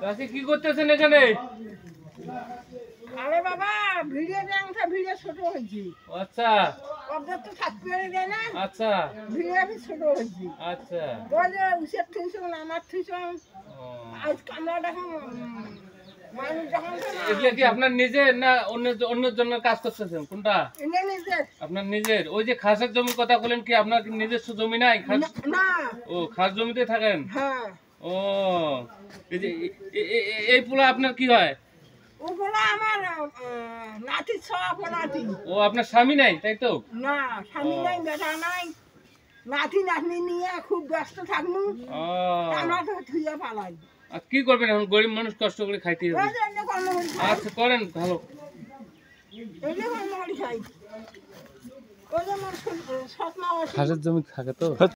চাচি কি করতেছেন এখানে? আরে বাবা ভিডিও দেখাটা ভিডিও ছোট হয়েছে। আচ্ছা অর্ধেক তো থাকতে দেয় না। আচ্ছা ভিডিও ছোট হয়েছে। আচ্ছা ওই যে উসের থুইছুন আমার থুইছুন আজ আমরা দেখুন মানুষ যখন এগুলো কি আপনার নিজের না অন্যের জন্য কাজ করতেছেন? কোনটা নিজের? আপনার নিজের। ওই যে খাসের জমির কথা বলেন, কি আপনার নিজস্ব জমি নাই? না। ও খাস জমিতে থাকেন? হ্যাঁ। ও এই যে এই পোলা আপনার কি হয়? ও পোলা আমার নাতি সব নাতি। ও আপনার স্বামী নাই তাই তো? না স্বামী নাই, বেটা নাই, নাতি নাতনি নিয়ে খুব ব্যস্ত থাকবো। আমরা তো থুইয়া পালাই। আর কি করবেন এখন? গরিব মানুষ কষ্ট করে খাইতে হবে। আচ্ছা করেন ভালো। খাসের জমি থাকে তো।